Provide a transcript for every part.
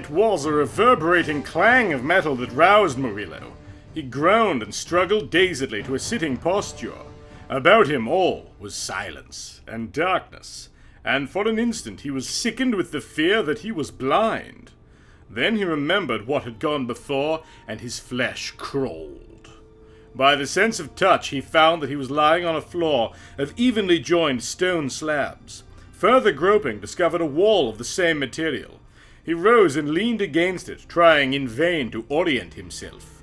It was a reverberating clang of metal that roused Murillo. He groaned and struggled dazedly to a sitting posture. About him all was silence and darkness, and for an instant he was sickened with the fear that he was blind. Then he remembered what had gone before, and his flesh crawled. By the sense of touch, he found that he was lying on a floor of evenly joined stone slabs. Further groping discovered a wall of the same material. He rose and leaned against it, trying in vain to orient himself.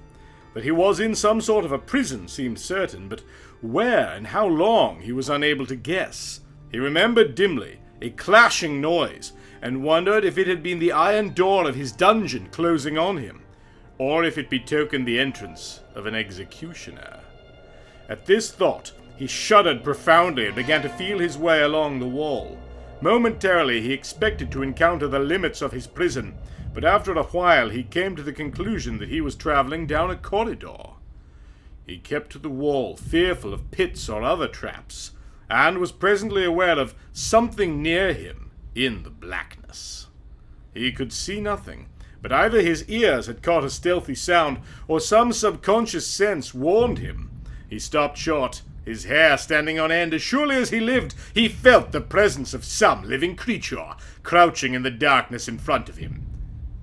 That he was in some sort of a prison seemed certain, but where and how long he was unable to guess. He remembered dimly a clashing noise, and wondered if it had been the iron door of his dungeon closing on him, or if it betokened the entrance of an executioner. At this thought, he shuddered profoundly and began to feel his way along the wall. Momentarily he expected to encounter the limits of his prison, but after a while he came to the conclusion that he was traveling down a corridor. He kept to the wall, fearful of pits or other traps, and was presently aware of something near him in the blackness. He could see nothing, but either his ears had caught a stealthy sound, or some subconscious sense warned him. He stopped short, his hair standing on end. As surely as he lived, he felt the presence of some living creature crouching in the darkness in front of him.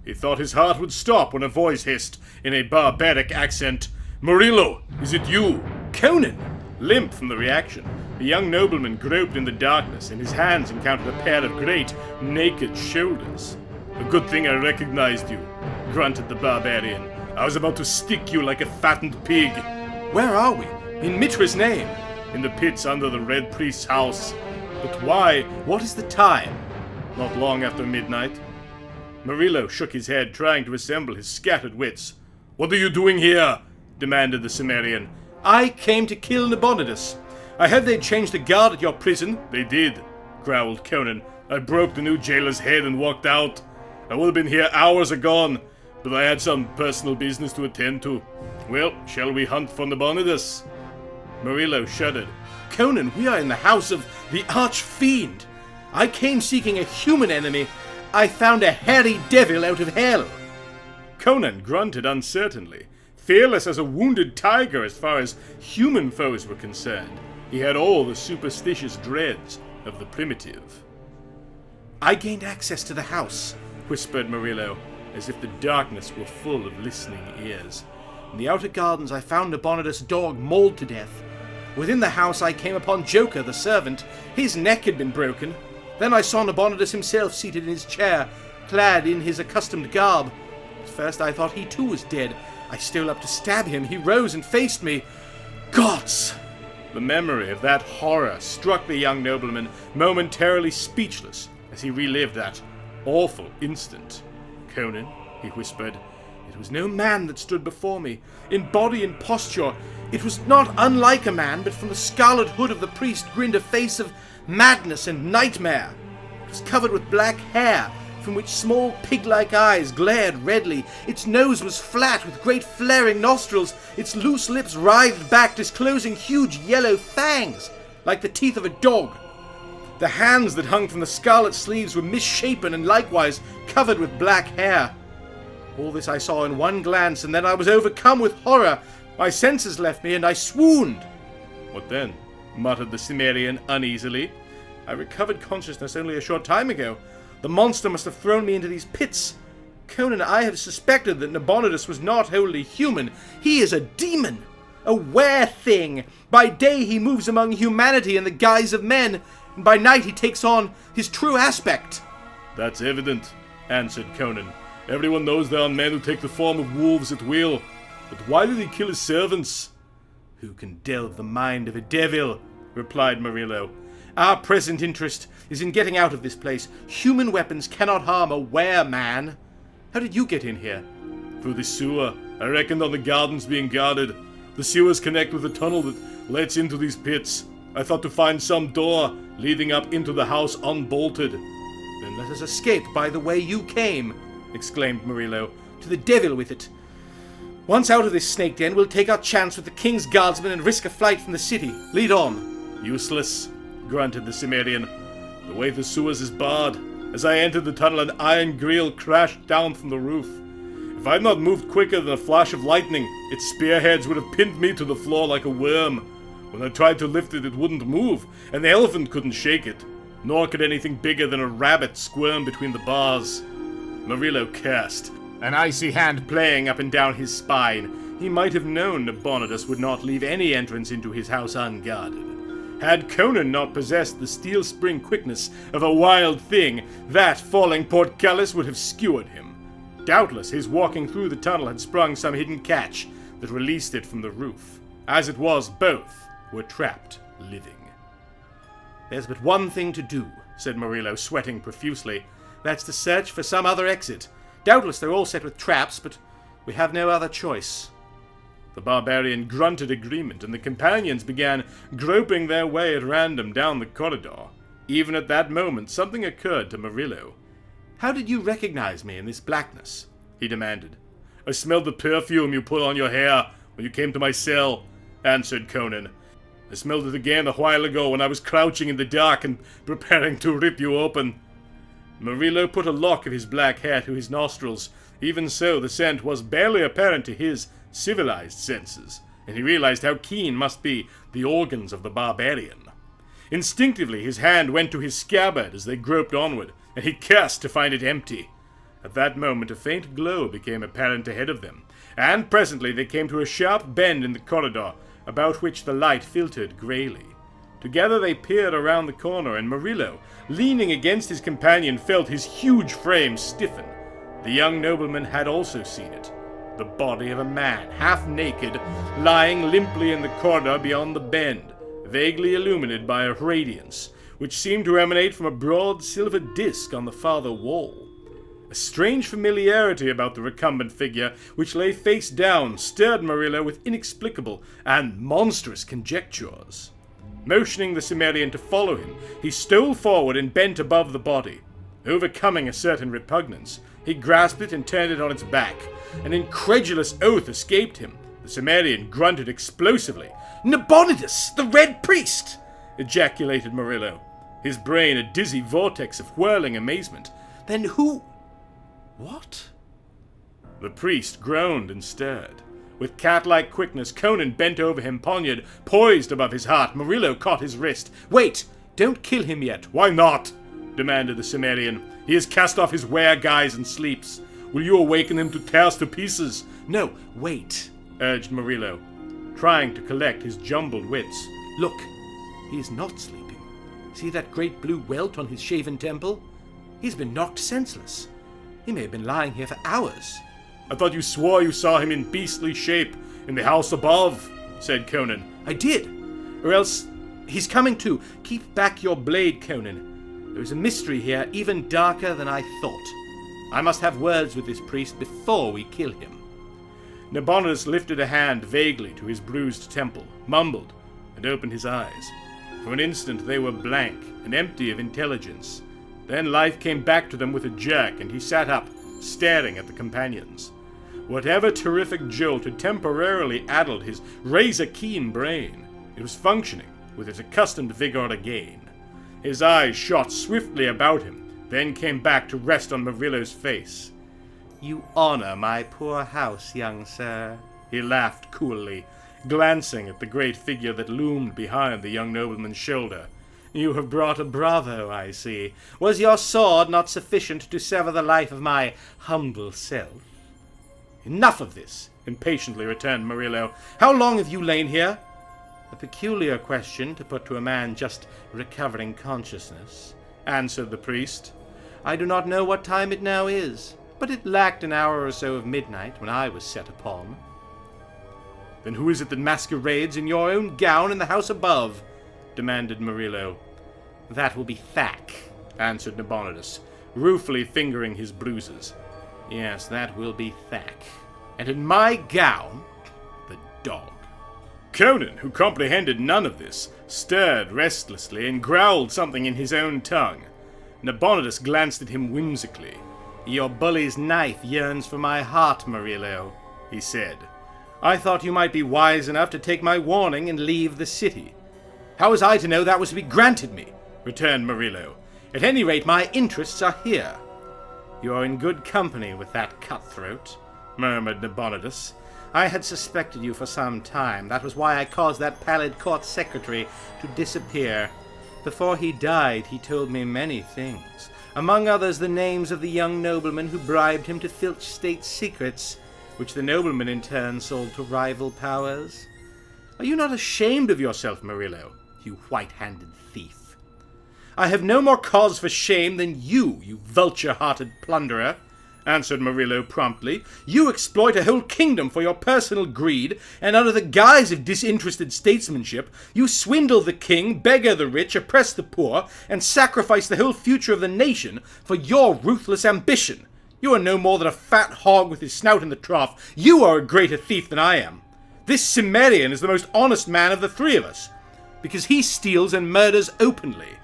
He thought his heart would stop when a voice hissed in a barbaric accent, "Murillo, is it you?" "Conan!" Limp from the reaction, the young nobleman groped in the darkness, and his hands encountered a pair of great, naked shoulders. "A good thing I recognized you," grunted the barbarian. "I was about to stick you like a fattened pig." "Where are we? In Mitra's name?" "In the pits under the Red Priest's house." "But why? What is the time?" "Not long after midnight." Murillo shook his head, trying to assemble his scattered wits. "What are you doing here?" demanded the Cimmerian. "I came to kill Nabonidus. I heard they'd changed the guard at your prison." "They did," growled Conan. "I broke the new jailer's head and walked out. I would have been here hours agone, but I had some personal business to attend to. Well, shall we hunt for Nabonidus?" Murillo shuddered. "Conan, we are in the house of the Arch-Fiend. I came seeking a human enemy. I found a hairy devil out of hell." Conan grunted uncertainly, fearless as a wounded tiger as far as human foes were concerned. He had all the superstitious dreads of the primitive. "I gained access to the house," whispered Murillo, as if the darkness were full of listening ears. "In the outer gardens I found Nabonidus' dog mauled to death. Within the house I came upon Joker, the servant. His neck had been broken. Then I saw Nabonidus himself seated in his chair, clad in his accustomed garb. At first I thought he too was dead. I stole up to stab him. He rose and faced me. Gods!" The memory of that horror struck the young nobleman, momentarily speechless, as he relived that awful instant. "Conan," he whispered, "it was no man that stood before me. In body and posture, it was not unlike a man, but from the scarlet hood of the priest grinned a face of madness and nightmare. It was covered with black hair, from which small pig-like eyes glared redly. Its nose was flat, with great flaring nostrils. Its loose lips writhed back, disclosing huge yellow fangs, like the teeth of a dog. The hands that hung from the scarlet sleeves were misshapen and likewise covered with black hair. All this I saw in one glance, and then I was overcome with horror. My senses left me, and I swooned." "What then?" muttered the Cimmerian uneasily. "I recovered consciousness only a short time ago. The monster must have thrown me into these pits. Conan, I have suspected that Nabonidus was not wholly human. He is a demon, a were-thing. By day he moves among humanity in the guise of men, and by night he takes on his true aspect." "That's evident," answered Conan. "Everyone knows there are men who take the form of wolves at will. But why did he kill his servants?" "Who can delve the mind of a devil?" replied Murillo. "Our present interest is in getting out of this place. Human weapons cannot harm a were-man. How did you get in here?" "Through the sewer. I reckoned on the gardens being guarded. The sewers connect with the tunnel that lets into these pits. I thought to find some door leading up into the house unbolted." "Then let us escape by the way you came," exclaimed Murillo. "To the devil with it. Once out of this snake den, we'll take our chance with the king's guardsmen and risk a flight from the city. Lead on." "Useless," grunted the Cimmerian. "The way to the sewers is barred. As I entered the tunnel, an iron grill crashed down from the roof. If I had not moved quicker than a flash of lightning, its spearheads would have pinned me to the floor like a worm. When I tried to lift it, it wouldn't move, and the elephant couldn't shake it. Nor could anything bigger than a rabbit squirm between the bars. Murillo cursed, an icy hand playing up and down his spine. He might have known Nabonidus would not leave any entrance into his house unguarded. Had Conan not possessed the steel spring quickness of a wild thing, that falling portcullis would have skewered him. Doubtless his walking through the tunnel had sprung some hidden catch that released it from the roof. As it was, both were trapped living. "There's but one thing to do," said Murillo, sweating profusely. "That's to search for some other exit. Doubtless they're all set with traps, but we have no other choice." The barbarian grunted agreement, and the companions began groping their way at random down the corridor. Even at that moment, something occurred to Murillo. "How did you recognize me in this blackness?" he demanded. "I smelled the perfume you put on your hair when you came to my cell," answered Conan. "I smelled it again a while ago when I was crouching in the dark and preparing to rip you open." Murillo put a lock of his black hair to his nostrils. Even so, the scent was barely apparent to his civilized senses, and he realized how keen must be the organs of the barbarian. Instinctively, his hand went to his scabbard as they groped onward, and he cursed to find it empty. At that moment, a faint glow became apparent ahead of them, and presently they came to a sharp bend in the corridor, about which the light filtered greyly. Together they peered around the corner, and Murillo, leaning against his companion, felt his huge frame stiffen. The young nobleman had also seen it. The body of a man, half naked, lying limply in the corridor beyond the bend, vaguely illuminated by a radiance, which seemed to emanate from a broad silver disc on the farther wall. A strange familiarity about the recumbent figure, which lay face down, stirred Murillo with inexplicable and monstrous conjectures. Motioning the Cimmerian to follow him, he stole forward and bent above the body. Overcoming a certain repugnance, he grasped it and turned it on its back. An incredulous oath escaped him. The Cimmerian grunted explosively. "Nabonidus, the Red Priest!" ejaculated Murillo, his brain a dizzy vortex of whirling amazement. "Then who... what?" The priest groaned and stirred. With cat-like quickness, Conan bent over him, poniard poised above his heart. Murillo caught his wrist. "Wait! Don't kill him yet!" "Why not?" demanded the Cimmerian. "He has cast off his were-guise and sleeps. Will you awaken him to tear us to pieces?" "No, wait," urged Murillo, trying to collect his jumbled wits. "Look, he is not sleeping. See that great blue welt on his shaven temple? He's been knocked senseless. He may have been lying here for hours." "I thought you swore you saw him in beastly shape in the house above," said Conan. "I did. Or else he's coming to. Keep back your blade, Conan. There is a mystery here even darker than I thought. I must have words with this priest before we kill him." Nabonidus lifted a hand vaguely to his bruised temple, mumbled, and opened his eyes. For an instant they were blank and empty of intelligence. Then life came back to them with a jerk, and he sat up, staring at the companions. Whatever terrific jolt had temporarily addled his razor-keen brain, it was functioning with its accustomed vigor again. His eyes shot swiftly about him, then came back to rest on Murillo's face. "You honor my poor house, young sir," he laughed coolly, glancing at the great figure that loomed behind the young nobleman's shoulder. "You have brought a bravo, I see. Was your sword not sufficient to sever the life of my humble self?" "Enough of this," impatiently returned Murillo. "How long have you lain here?" "A peculiar question to put to a man just recovering consciousness," answered the priest. "I do not know what time it now is, but it lacked an hour or so of midnight when I was set upon." "Then who is it that masquerades in your own gown in the house above?" demanded Murillo. "That will be Thack," answered Nabonidus, ruefully fingering his bruises. "Yes, that will be Thack. And in my gown, the dog." Conan, who comprehended none of this, stirred restlessly and growled something in his own tongue. Nabonidus glanced at him whimsically. "Your bully's knife yearns for my heart, Murillo," he said. "I thought you might be wise enough to take my warning and leave the city." "How was I to know that was to be granted me?" returned Murillo. At any rate, my interests are here." "You are in good company with that cutthroat," murmured Nabonidus. "I had suspected you for some time. That was why I caused that pallid court secretary to disappear. Before he died, he told me many things. Among others, the names of the young noblemen who bribed him to filch state secrets, which the noblemen in turn sold to rival powers. Are you not ashamed of yourself, Murillo, you white-handed thief?" "I have no more cause for shame than you vulture-hearted plunderer," answered Murillo promptly. "You exploit a whole kingdom for your personal greed, and under the guise of disinterested statesmanship, you swindle the king, beggar the rich, oppress the poor, and sacrifice the whole future of the nation for your ruthless ambition. You are no more than a fat hog with his snout in the trough. You are a greater thief than I am. This Cimmerian is the most honest man of the three of us, because he steals and murders openly."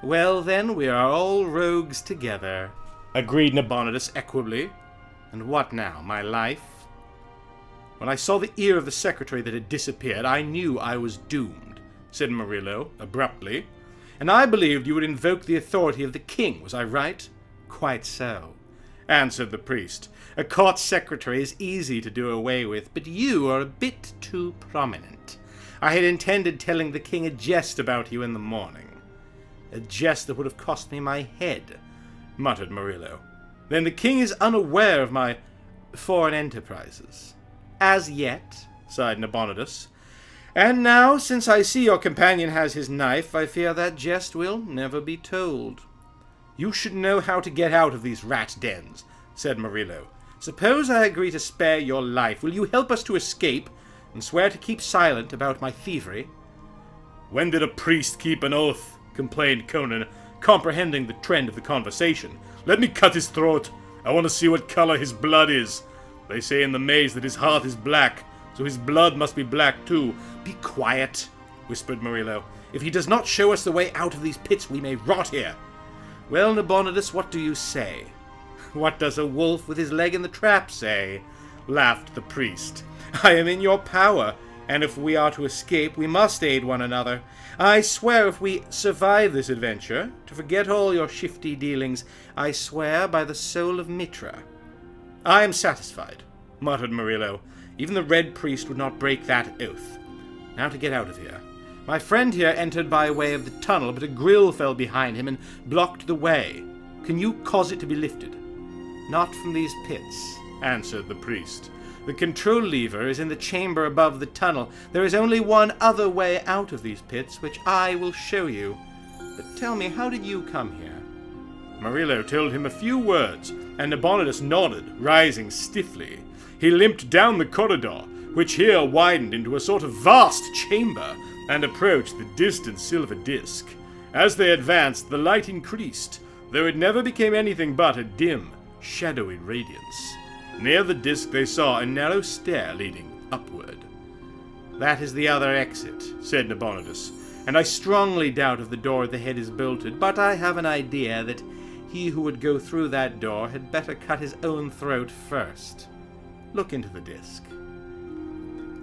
"Well, then, we are all rogues together," agreed Nabonidus equably. "And what now, my life?" "When I saw the ear of the secretary that had disappeared, I knew I was doomed," said Murillo abruptly. "And I believed you would invoke the authority of the king, was I right?" "Quite so," answered the priest. "A court secretary is easy to do away with, but you are a bit too prominent. I had intended telling the king a jest about you in the morning." "A jest that would have cost me my head," muttered Murillo. "Then the king is unaware of my foreign enterprises?" "As yet," sighed Nabonidus. "And now, since I see your companion has his knife, I fear that jest will never be told." "You should know how to get out of these rat dens," said Murillo. "Suppose I agree to spare your life. Will you help us to escape, and swear to keep silent about my thievery?" "When did a priest keep an oath?" complained Conan, comprehending the trend of the conversation. "Let me cut his throat. I want to see what color his blood is. They say in the maze that his heart is black, so his blood must be black too." "Be quiet," whispered Murillo. "If he does not show us the way out of these pits, we may rot here." "Well, Nabonidus, what do you say?" "What does a wolf with his leg in the trap say?" laughed the priest. "I am in your power, and if we are to escape, we must aid one another. I swear, if we survive this adventure, to forget all your shifty dealings. I swear by the soul of Mitra." "I am satisfied," muttered Murillo. "Even the Red Priest would not break that oath. Now to get out of here. My friend here entered by way of the tunnel, but a grill fell behind him and blocked the way. Can you cause it to be lifted?" "Not from these pits," answered the priest. "The control lever is in the chamber above the tunnel. There is only one other way out of these pits, which I will show you. But tell me, how did you come here?" Murillo told him a few words, and Nabonidus nodded, rising stiffly. He limped down the corridor, which here widened into a sort of vast chamber, and approached the distant silver disk. As they advanced, the light increased, though it never became anything but a dim, shadowy radiance. Near the disk they saw a narrow stair leading upward. "That is the other exit," said Nabonidus, "and I strongly doubt if the door at the head is bolted, but I have an idea that he who would go through that door had better cut his own throat first. Look into the disk."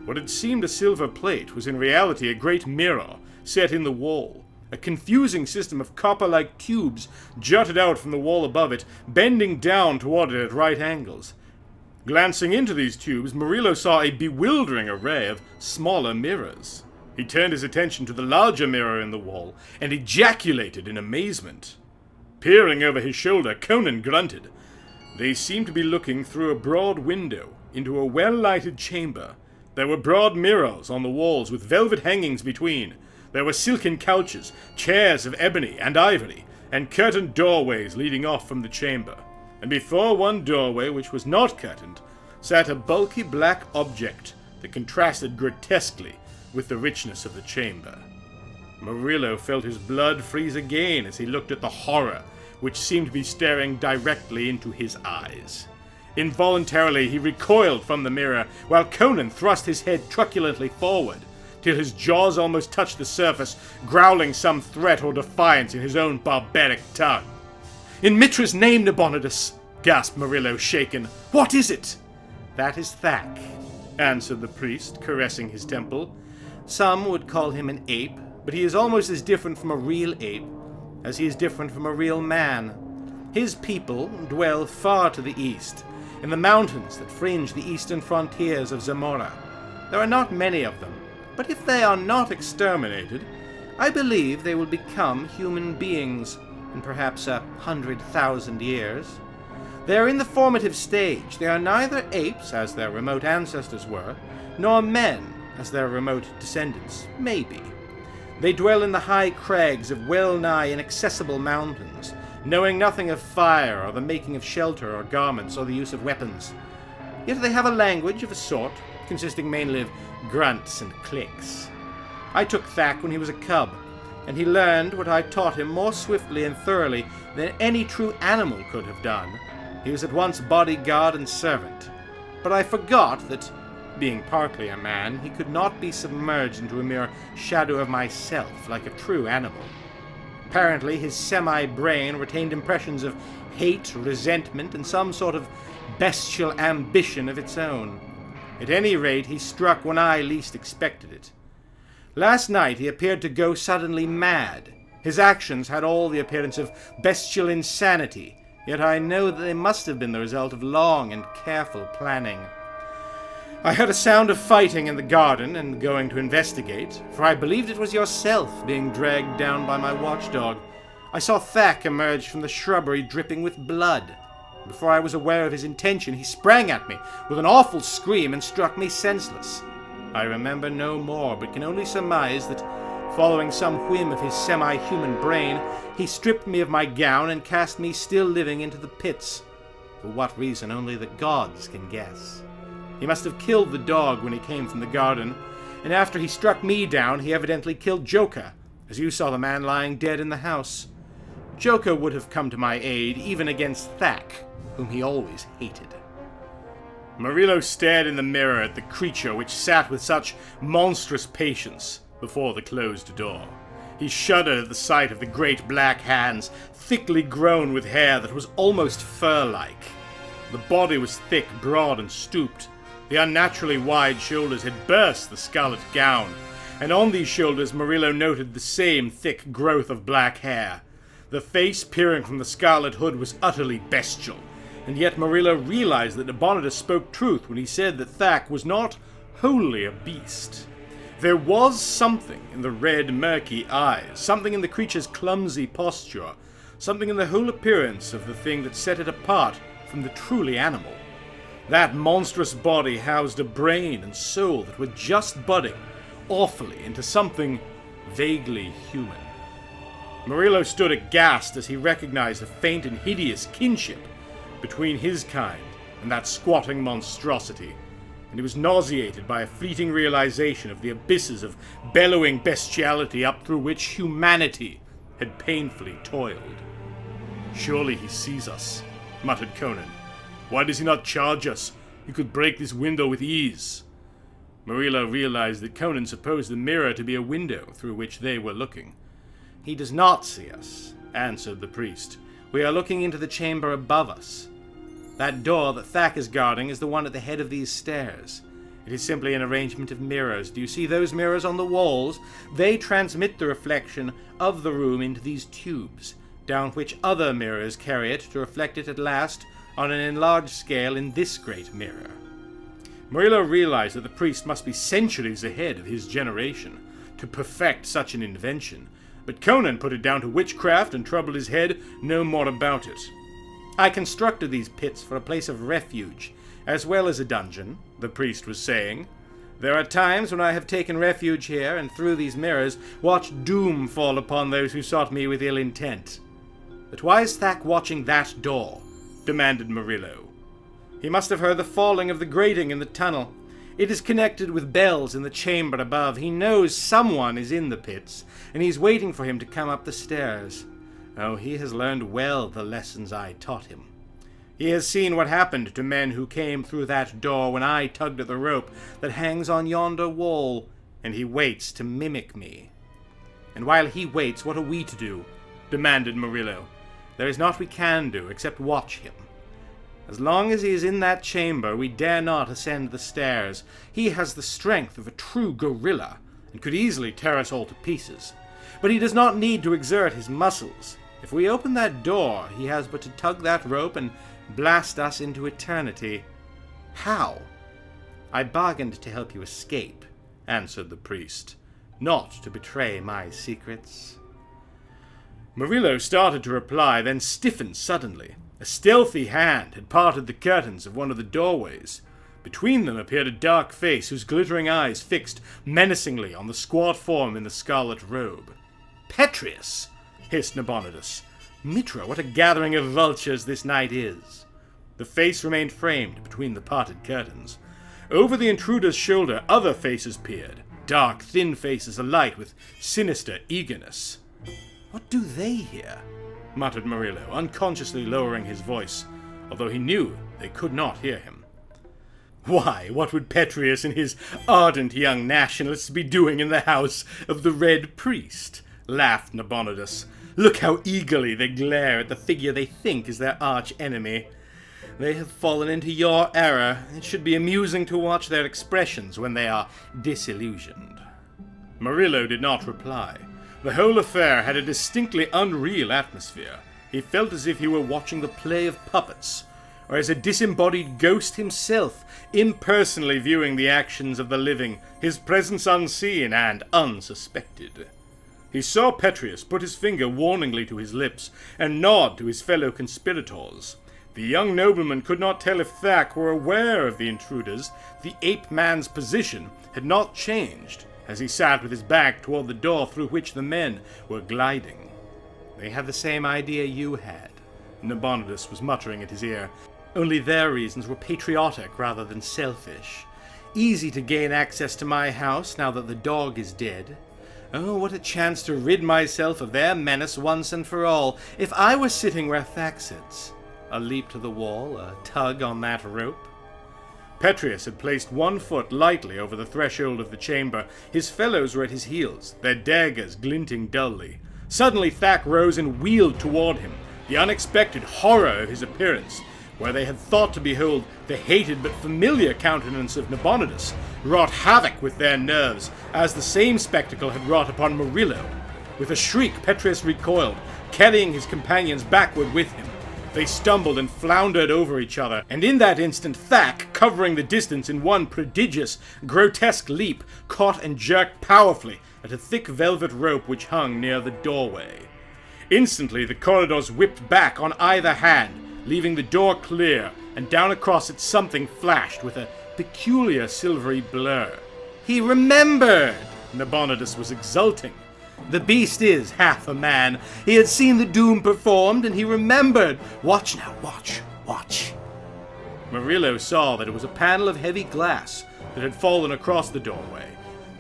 What had seemed a silver plate was in reality a great mirror set in the wall. A confusing system of copper-like tubes jutted out from the wall above it, bending down toward it at right angles. Glancing into these tubes, Murillo saw a bewildering array of smaller mirrors. He turned his attention to the larger mirror in the wall, and ejaculated in amazement. Peering over his shoulder, Conan grunted. They seemed to be looking through a broad window into a well-lighted chamber. There were broad mirrors on the walls with velvet hangings between. There were silken couches, chairs of ebony and ivory, and curtained doorways leading off from the chamber. And before one doorway, which was not curtained, sat a bulky black object that contrasted grotesquely with the richness of the chamber. Murillo felt his blood freeze again as he looked at the horror which seemed to be staring directly into his eyes. Involuntarily he recoiled from the mirror, while Conan thrust his head truculently forward, till his jaws almost touched the surface, growling some threat or defiance in his own barbaric tongue. "In Mitra's name, Nabonidus!" gasped Murillo, shaken. "What is it?" "That is Thak," answered the priest, caressing his temple. "Some would call him an ape, but he is almost as different from a real ape as he is different from a real man. His people dwell far to the east, in the mountains that fringe the eastern frontiers of Zamora. There are not many of them, but if they are not exterminated, I believe they will become human beings in perhaps 100,000 years. They are in the formative stage. They are neither apes, as their remote ancestors were, nor men, as their remote descendants may be. They dwell in the high crags of well-nigh inaccessible mountains, knowing nothing of fire or the making of shelter or garments or the use of weapons. Yet they have a language of a sort, consisting mainly of grunts and clicks. I took Thack when he was a cub, and he learned what I taught him more swiftly and thoroughly than any true animal could have done. He was at once bodyguard and servant. But I forgot that, being partly a man, he could not be submerged into a mere shadow of myself like a true animal. Apparently his semi-brain retained impressions of hate, resentment, and some sort of bestial ambition of its own. At any rate, he struck when I least expected it. Last night he appeared to go suddenly mad. His actions had all the appearance of bestial insanity, yet I know that they must have been the result of long and careful planning. I heard a sound of fighting in the garden, and going to investigate, for I believed it was yourself being dragged down by my watchdog, I saw Thack emerge from the shrubbery dripping with blood. Before I was aware of his intention, he sprang at me with an awful scream and struck me senseless. I remember no more, but can only surmise that, following some whim of his semi-human brain, he stripped me of my gown and cast me still living into the pits. For what reason only the gods can guess. He must have killed the dog when he came from the garden, and after he struck me down, he evidently killed Joker, as you saw the man lying dead in the house. Joker would have come to my aid, even against Thack, whom he always hated. Murillo stared in the mirror at the creature which sat with such monstrous patience before the closed door. He shuddered at the sight of the great black hands, thickly grown with hair that was almost fur-like. The body was thick, broad, and stooped. The unnaturally wide shoulders had burst the scarlet gown, and on these shoulders Murillo noted the same thick growth of black hair. The face peering from the scarlet hood was utterly bestial, and yet Murillo realized that Nabonidus spoke truth when he said that Thack was not wholly a beast. There was something in the red, murky eyes, something in the creature's clumsy posture, something in the whole appearance of the thing that set it apart from the truly animal. That monstrous body housed a brain and soul that were just budding, awfully, into something vaguely human. Murillo stood aghast as he recognized a faint and hideous kinship between his kind and that squatting monstrosity, and he was nauseated by a fleeting realization of the abysses of bellowing bestiality up through which humanity had painfully toiled. "Surely he sees us," muttered Conan. "Why does he not charge us? He could break this window with ease." Murillo realized that Conan supposed the mirror to be a window through which they were looking. "He does not see us," answered the priest. "We are looking into the chamber above us. That door that Thack is guarding is the one at the head of these stairs. It is simply an arrangement of mirrors. Do you see those mirrors on the walls? They transmit the reflection of the room into these tubes, down which other mirrors carry it to reflect it at last on an enlarged scale in this great mirror." Murillo realized that the priest must be centuries ahead of his generation to perfect such an invention, but Conan put it down to witchcraft and troubled his head no more about it. "I constructed these pits for a place of refuge, as well as a dungeon," the priest was saying. "There are times when I have taken refuge here, and through these mirrors watched doom fall upon those who sought me with ill intent." "But why is Thack watching that door?" demanded Murillo. "He must have heard the falling of the grating in the tunnel. It is connected with bells in the chamber above. He knows someone is in the pits, and he's waiting for him to come up the stairs. Oh, he has learned well the lessons I taught him. He has seen what happened to men who came through that door when I tugged at the rope that hangs on yonder wall, and he waits to mimic me." "And while he waits, what are we to do?" demanded Murillo. "There is naught we can do except watch him. As long as he is in that chamber, we dare not ascend the stairs. He has the strength of a true gorilla, and could easily tear us all to pieces. but he does not need to exert his muscles. If we open that door, he has but to tug that rope and blast us into eternity. How? I bargained to help you escape, answered the priest, not to betray my secrets. Murillo started to reply, then stiffened suddenly. A stealthy hand had parted the curtains of one of the doorways. Between them appeared a dark face whose glittering eyes fixed menacingly on the squat form in the scarlet robe. "Petrius!" hissed Nabonidus. "Mitra, what a gathering of vultures this night is!" The face remained framed between the parted curtains. Over the intruder's shoulder other faces peered, dark, thin faces alight with sinister eagerness. "What do they here?" muttered Murillo, unconsciously lowering his voice, although he knew they could not hear him. Why, what would Petrius and his ardent young nationalists be doing in the house of the Red Priest? Laughed Nabonidus. Look how eagerly they glare at the figure they think is their arch-enemy. They have fallen into your error. It should be amusing to watch their expressions when they are disillusioned. Murillo did not reply. The whole affair had a distinctly unreal atmosphere. He felt as if he were watching the play of puppets, or as a disembodied ghost himself, impersonally viewing the actions of the living, his presence unseen and unsuspected. He saw Petrius put his finger warningly to his lips and nod to his fellow conspirators. The young nobleman could not tell if Thak were aware of the intruders. The ape-man's position had not changed as he sat with his back toward the door through which the men were gliding. They had the same idea you had, Nabonidus was muttering at his ear. Only their reasons were patriotic rather than selfish. Easy to gain access to my house now that the dog is dead. Oh, what a chance to rid myself of their menace once and for all. If I were sitting where Thak sits, a leap to the wall, a tug on that rope. Petrius had placed one foot lightly over the threshold of the chamber. His fellows were at his heels, their daggers glinting dully. Suddenly Thak rose and wheeled toward him. The unexpected horror of his appearance, where they had thought to behold the hated but familiar countenance of Nabonidus, wrought havoc with their nerves, as the same spectacle had wrought upon Murillo. With a shriek, Petrius recoiled, carrying his companions backward with him. They stumbled and floundered over each other, and in that instant Thak, covering the distance in one prodigious, grotesque leap, caught and jerked powerfully at a thick velvet rope which hung near the doorway. Instantly the corridors whipped back on either hand, leaving the door clear, and down across it something flashed with a peculiar silvery blur. He remembered! Nabonidus was exulting. The beast is half a man. He had seen the doom performed, and he remembered. Watch now, watch, watch. Murillo saw that it was a panel of heavy glass that had fallen across the doorway.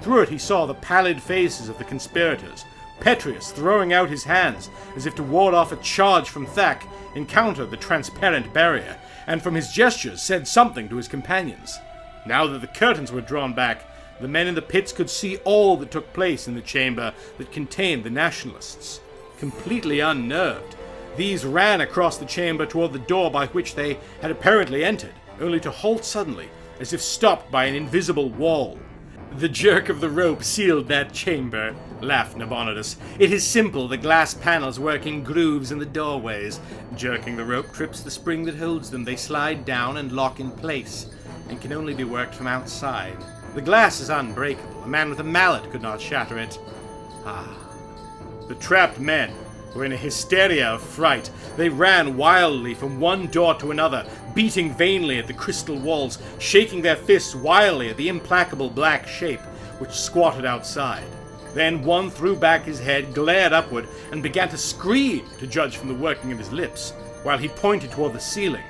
Through it he saw the pallid faces of the conspirators. Petrius, throwing out his hands as if to ward off a charge from Thak, encountered the transparent barrier, and from his gestures said something to his companions. Now that the curtains were drawn back, the men in the pits could see all that took place in the chamber that contained the nationalists. Completely unnerved, these ran across the chamber toward the door by which they had apparently entered, only to halt suddenly, as if stopped by an invisible wall. The jerk of the rope sealed that chamber, laughed Nabonidus. It is simple, the glass panels work in grooves in the doorways. Jerking the rope trips the spring that holds them. They slide down and lock in place, and can only be worked from outside. The glass is unbreakable. A man with a mallet could not shatter it. The trapped men were in a hysteria of fright. They ran wildly from one door to another, beating vainly at the crystal walls, shaking their fists wildly at the implacable black shape which squatted outside. Then one threw back his head, glared upward, and began to scream, to judge from the working of his lips, while he pointed toward the ceiling.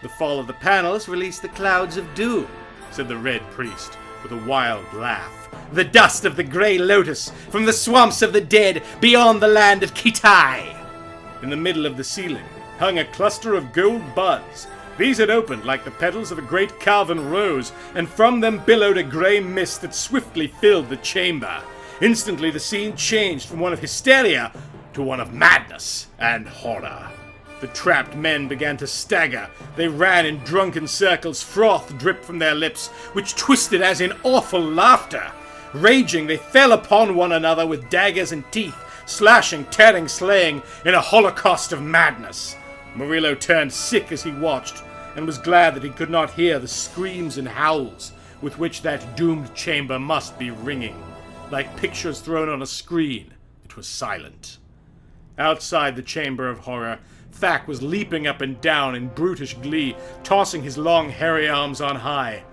The fall of the panels released the clouds of doom, said the Red Priest, with a wild laugh. The dust of the grey lotus from the swamps of the dead beyond the land of Kitai. In the middle of the ceiling hung a cluster of gold buds. These had opened like the petals of a great carven rose, and from them billowed a grey mist that swiftly filled the chamber. Instantly the scene changed from one of hysteria to one of madness and horror. The trapped men began to stagger. They ran in drunken circles, froth dripped from their lips, which twisted as in awful laughter. Raging, they fell upon one another with daggers and teeth, slashing, tearing, slaying, in a holocaust of madness. Murillo turned sick as he watched, and was glad that he could not hear the screams and howls with which that doomed chamber must be ringing. Like pictures thrown on a screen, it was silent. Outside the chamber of horror, Thak was leaping up and down in brutish glee, tossing his long hairy arms on high.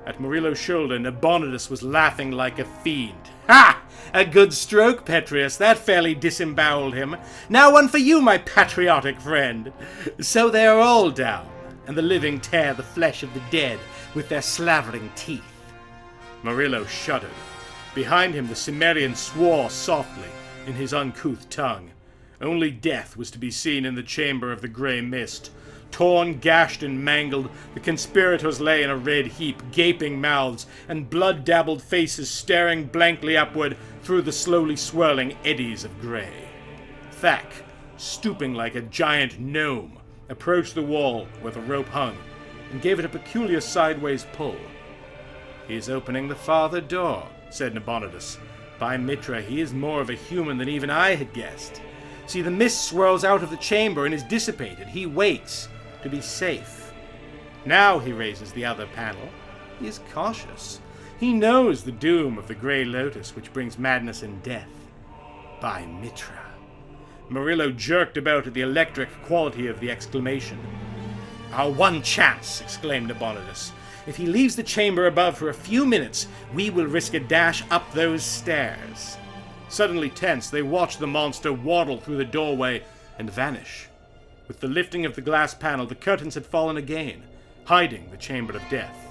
At Murillo's shoulder, Nabonidus was laughing like a fiend. Ha! A good stroke, Petrius. That fairly disemboweled him. Now one for you, my patriotic friend. So they are all down, and the living tear the flesh of the dead with their slavering teeth. Murillo shuddered. Behind him the Cimmerian swore softly in his uncouth tongue. Only death was to be seen in the chamber of the grey mist. Torn, gashed, and mangled, the conspirators lay in a red heap, gaping mouths and blood-dabbled faces staring blankly upward through the slowly swirling eddies of grey. Thak, stooping like a giant gnome, approached the wall where the rope hung and gave it a peculiar sideways pull. "He is opening the farther door," said Nabonidus. "By Mitra, he is more of a human than even I had guessed. See, the mist swirls out of the chamber and is dissipated. He waits to be safe. Now he raises the other panel. He is cautious. He knows the doom of the Grey Lotus, which brings madness and death. By Mitra." Murillo jerked about at the electric quality of the exclamation. "Our one chance," exclaimed Nabonidus. "If he leaves the chamber above for a few minutes, we will risk a dash up those stairs." Suddenly tense, they watched the monster waddle through the doorway and vanish. With the lifting of the glass panel, the curtains had fallen again, hiding the chamber of death.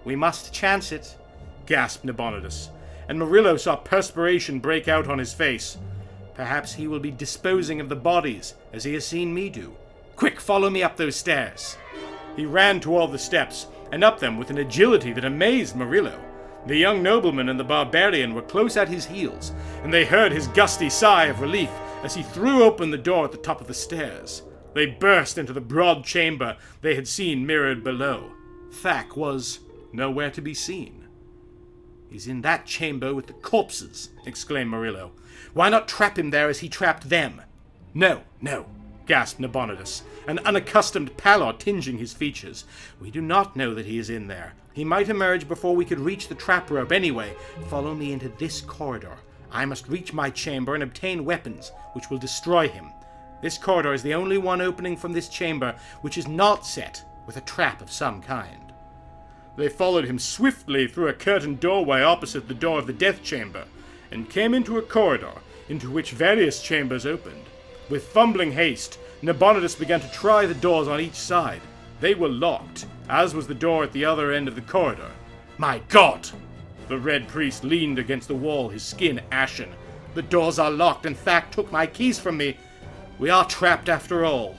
"We must chance it," gasped Nabonidus, and Murillo saw perspiration break out on his face. "Perhaps he will be disposing of the bodies, as he has seen me do. Quick, follow me up those stairs." He ran toward the steps, and up them with an agility that amazed Murillo. The young nobleman and the barbarian were close at his heels, and they heard his gusty sigh of relief as he threw open the door at the top of the stairs. They burst into the broad chamber they had seen mirrored below. Thak was nowhere to be seen. "He's in that chamber with the corpses," exclaimed Murillo. "Why not trap him there as he trapped them?" No, gasped Nabonidus, an unaccustomed pallor tinging his features. "We do not know that he is in there. He might emerge before we could reach the trap rope anyway. Follow me into this corridor. I must reach my chamber and obtain weapons which will destroy him. This corridor is the only one opening from this chamber which is not set with a trap of some kind." They followed him swiftly through a curtained doorway opposite the door of the death chamber, and came into a corridor into which various chambers opened. With fumbling haste, Nabonidus began to try the doors on each side. They were locked, as was the door at the other end of the corridor. "My God!" The red priest leaned against the wall, his skin ashen. "The doors are locked, and Thak took my keys from me. We are trapped after all."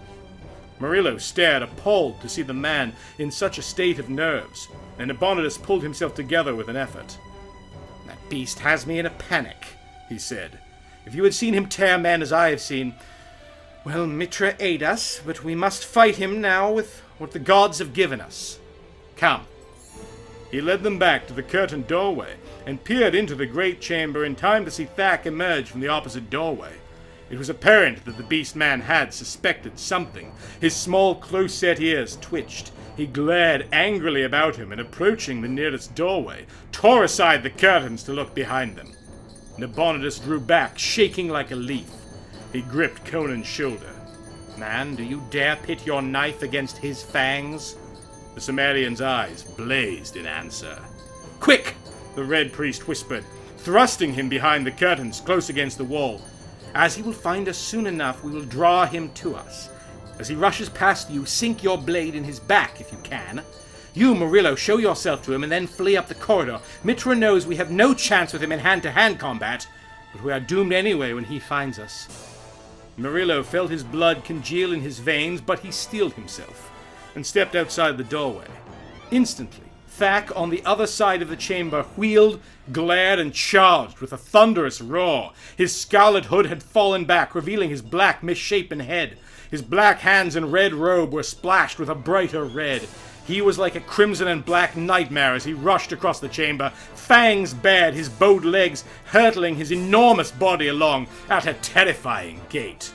Murillo stared, appalled to see the man in such a state of nerves, and Nabonidus pulled himself together with an effort. "That beast has me in a panic," he said. "If you had seen him tear men as I have seen... Well, Mitra aid us, but we must fight him now with what the gods have given us. Come." He led them back to the curtained doorway, and peered into the great chamber in time to see Thak emerge from the opposite doorway. It was apparent that the beast man had suspected something. His small, close-set ears twitched. He glared angrily about him, and approaching the nearest doorway, tore aside the curtains to look behind them. Nabonidus drew back, shaking like a leaf. He gripped Conan's shoulder. "Man, do you dare pit your knife against his fangs?" The Cimmerian's eyes blazed in answer. "Quick!" the red priest whispered, thrusting him behind the curtains close against the wall. "As he will find us soon enough, we will draw him to us. As he rushes past you, sink your blade in his back if you can. You, Murillo, show yourself to him and then flee up the corridor. Mitra knows we have no chance with him in hand-to-hand combat, but we are doomed anyway when he finds us." Murillo felt his blood congeal in his veins, but he steeled himself and stepped outside the doorway. Instantly, Thak on the other side of the chamber wheeled, glared, and charged with a thunderous roar. His scarlet hood had fallen back, revealing his black, misshapen head. His black hands and red robe were splashed with a brighter red. He was like a crimson and black nightmare as he rushed across the chamber, fangs bared, his bowed legs hurtling his enormous body along at a terrifying gait.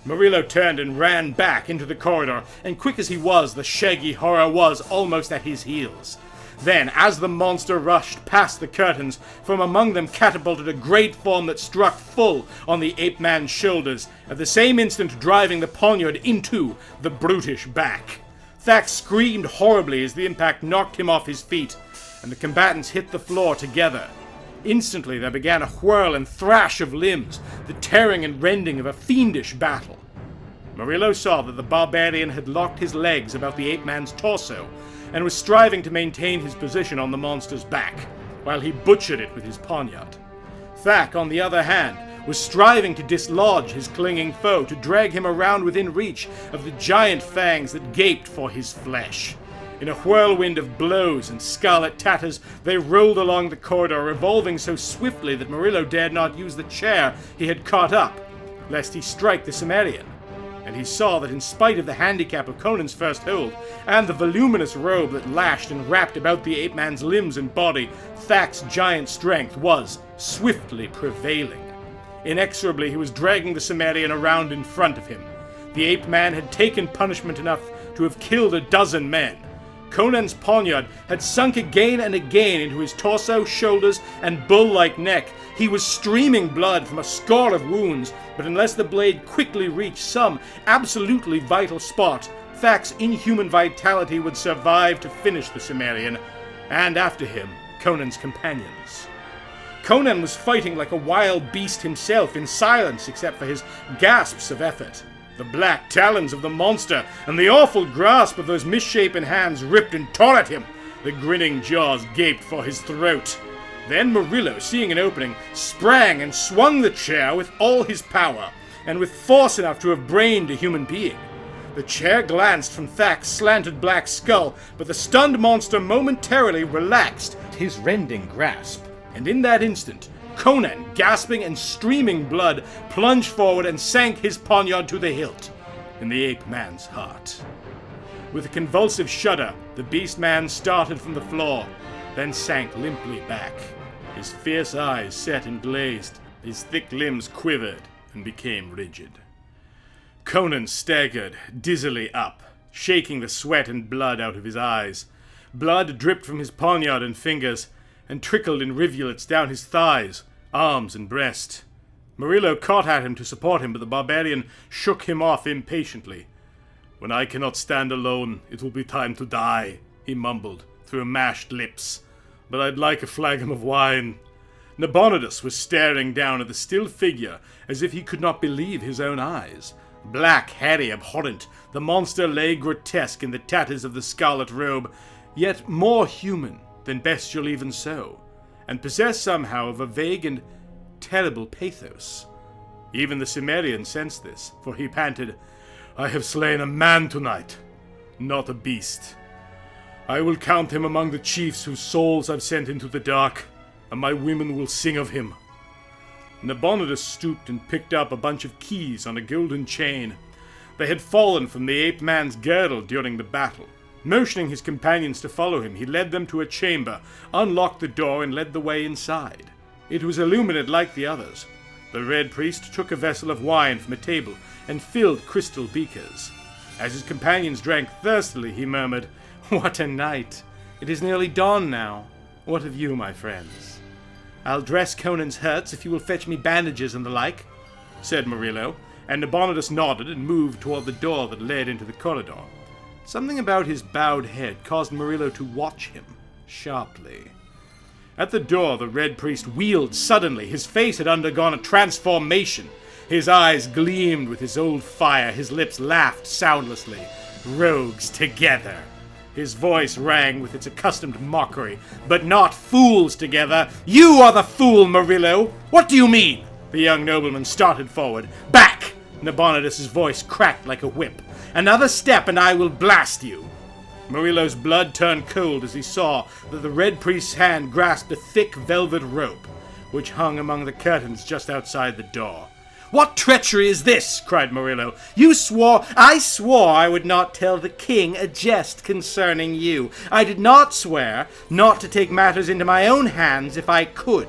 Murillo turned and ran back into the corridor, and quick as he was, the shaggy horror was almost at his heels. Then, as the monster rushed past the curtains, from among them catapulted a great form that struck full on the ape-man's shoulders, at the same instant driving the poniard into the brutish back. Thax screamed horribly as the impact knocked him off his feet, and the combatants hit the floor together. Instantly there began a whirl and thrash of limbs, the tearing and rending of a fiendish battle. Murillo saw that the barbarian had locked his legs about the ape-man's torso, and was striving to maintain his position on the monster's back, while he butchered it with his poniard. Thack, on the other hand, was striving to dislodge his clinging foe, to drag him around within reach of the giant fangs that gaped for his flesh. In a whirlwind of blows and scarlet tatters, they rolled along the corridor, revolving so swiftly that Murillo dared not use the chair he had caught up, lest he strike the Cimmerian. And he saw that in spite of the handicap of Conan's first hold, and the voluminous robe that lashed and wrapped about the ape-man's limbs and body, Thack's giant strength was swiftly prevailing. Inexorably he was dragging the Cimmerian around in front of him. The ape-man had taken punishment enough to have killed a dozen men. Conan's poniard had sunk again and again into his torso, shoulders, and bull-like neck. He was streaming blood from a score of wounds, but unless the blade quickly reached some absolutely vital spot, Thack's inhuman vitality would survive to finish the Cimmerian, and after him, Conan's companions. Conan was fighting like a wild beast himself, in silence except for his gasps of effort. The black talons of the monster and the awful grasp of those misshapen hands ripped and tore at him. The grinning jaws gaped for his throat. Then Murillo, seeing an opening, sprang and swung the chair with all his power, and with force enough to have brained a human being. The chair glanced from Thack's slanted black skull, but the stunned monster momentarily relaxed his rending grasp. And in that instant, Conan, gasping and streaming blood, plunged forward and sank his poniard to the hilt in the ape-man's heart. With a convulsive shudder, the beast-man started from the floor, then sank limply back. His fierce eyes set and glazed, his thick limbs quivered and became rigid. Conan staggered dizzily up, shaking the sweat and blood out of his eyes. Blood dripped from his poniard and fingers, and trickled in rivulets down his thighs, arms, and breast. Murillo caught at him to support him, but the barbarian shook him off impatiently. "When I cannot stand alone, it will be time to die," he mumbled through mashed lips. "But I'd like a flagon of wine." Nabonidus was staring down at the still figure as if he could not believe his own eyes. Black, hairy, abhorrent, the monster lay grotesque in the tatters of the scarlet robe, yet more human than bestial even so, and possessed somehow of a vague and terrible pathos. Even the Cimmerian sensed this, for he panted, "I have slain a man tonight, not a beast. I will count him among the chiefs whose souls I've sent into the dark, and my women will sing of him." Nabonidus stooped and picked up a bunch of keys on a golden chain. They had fallen from the ape-man's girdle during the battle. Motioning his companions to follow him, he led them to a chamber, unlocked the door, and led the way inside. It was illuminated like the others. The Red Priest took a vessel of wine from a table and filled crystal beakers. As his companions drank thirstily, he murmured, "What a night! It is nearly dawn now. What of you, my friends?" "I'll dress Conan's hurts if you will fetch me bandages and the like," said Murillo, and Nabonidus nodded and moved toward the door that led into the corridor. Something about his bowed head caused Murillo to watch him sharply. At the door, the Red Priest wheeled suddenly. His face had undergone a transformation. His eyes gleamed with his old fire. His lips laughed soundlessly. "Rogues together." His voice rang with its accustomed mockery. "But not fools together. You are the fool, Murillo. What do you mean?" The young nobleman started forward. "Back!" Nabonidus' voice cracked like a whip. "Another step and I will blast you." Murillo's blood turned cold as he saw that the Red Priest's hand grasped a thick velvet rope, which hung among the curtains just outside the door. What treachery is this? Cried Murillo. I swore I would not tell the king a jest concerning you. I did not swear not to take matters into my own hands if I could.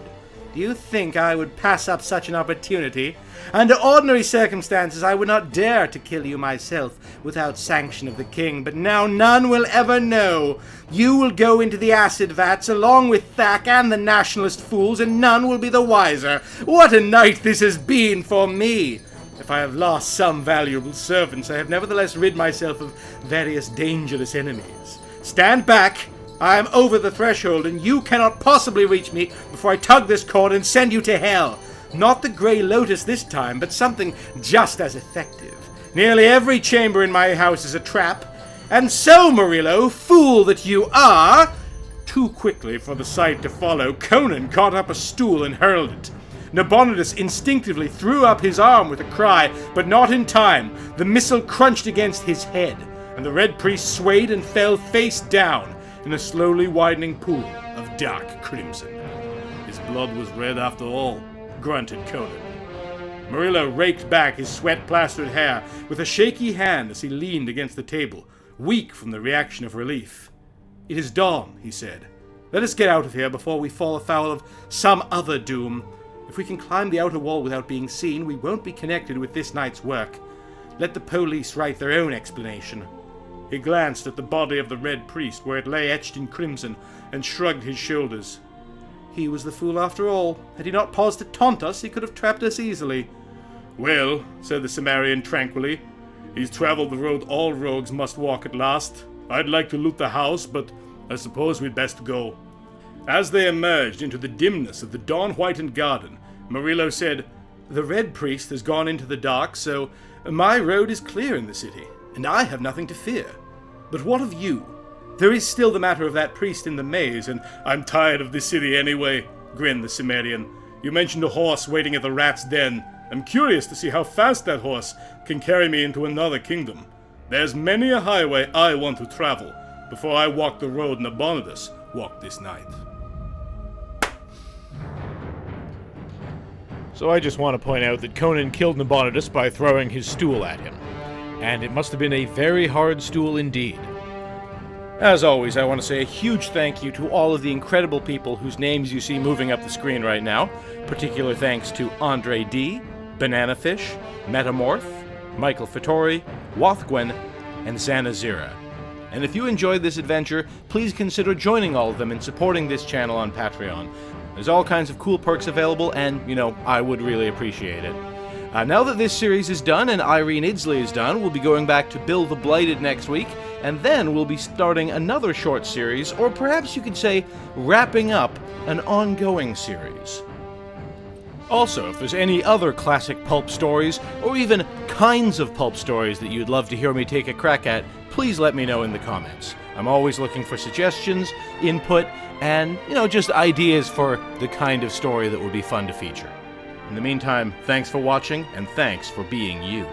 Do you think I would pass up such an opportunity? Under ordinary circumstances, I would not dare to kill you myself without sanction of the king, but now none will ever know. You will go into the acid vats along with Thack and the nationalist fools, and none will be the wiser. What a night this has been for me! If I have lost some valuable servants, I have nevertheless rid myself of various dangerous enemies. Stand back! I am over the threshold, and you cannot possibly reach me before I tug this cord and send you to hell. Not the Grey Lotus this time, but something just as effective. Nearly every chamber in my house is a trap. And so, Murillo, fool that you are... Too quickly for the sight to follow, Conan caught up a stool and hurled it. Nabonidus instinctively threw up his arm with a cry, but not in time. The missile crunched against his head, and the Red Priest swayed and fell face down in a slowly widening pool of dark crimson. His blood was red after all, grunted Conan. Murillo raked back his sweat-plastered hair with a shaky hand as he leaned against the table, weak from the reaction of relief. It is dawn, he said. Let us get out of here before we fall afoul of some other doom. If we can climb the outer wall without being seen, we won't be connected with this night's work. Let the police write their own explanation. He glanced at the body of the Red Priest, where it lay etched in crimson, and shrugged his shoulders. He was the fool after all. Had he not paused to taunt us, he could have trapped us easily. Well, said the Cimmerian tranquilly, he's traveled the road all rogues must walk at last. I'd like to loot the house, but I suppose we'd best go. As they emerged into the dimness of the dawn-whitened garden, Murillo said, The Red Priest has gone into the dark, so my road is clear in the city, and I have nothing to fear. But what of you? There is still the matter of that priest in the maze, and I'm tired of this city anyway, grinned the Cimmerian. You mentioned a horse waiting at the rat's den. I'm curious to see how fast that horse can carry me into another kingdom. There's many a highway I want to travel before I walk the road Nabonidus walked this night. So I just want to point out that Conan killed Nabonidus by throwing his stool at him. And it must have been a very hard stool indeed. As always, I want to say a huge thank you to all of the incredible people whose names you see moving up the screen right now. Particular thanks to Andre D., Bananafish, Metamorph, Michael Fattori, Wathgwen, and Zanazira. And if you enjoyed this adventure, please consider joining all of them and supporting this channel on Patreon. There's all kinds of cool perks available, and, I would really appreciate it. Now that this series is done and Irene Idsley is done, we'll be going back to Bill the Blighted next week, and then we'll be starting another short series, or perhaps you could say, wrapping up an ongoing series. Also, if there's any other classic pulp stories, or even kinds of pulp stories that you'd love to hear me take a crack at, please let me know in the comments. I'm always looking for suggestions, input, and, just ideas for the kind of story that would be fun to feature. In the meantime, thanks for watching, and thanks for being you.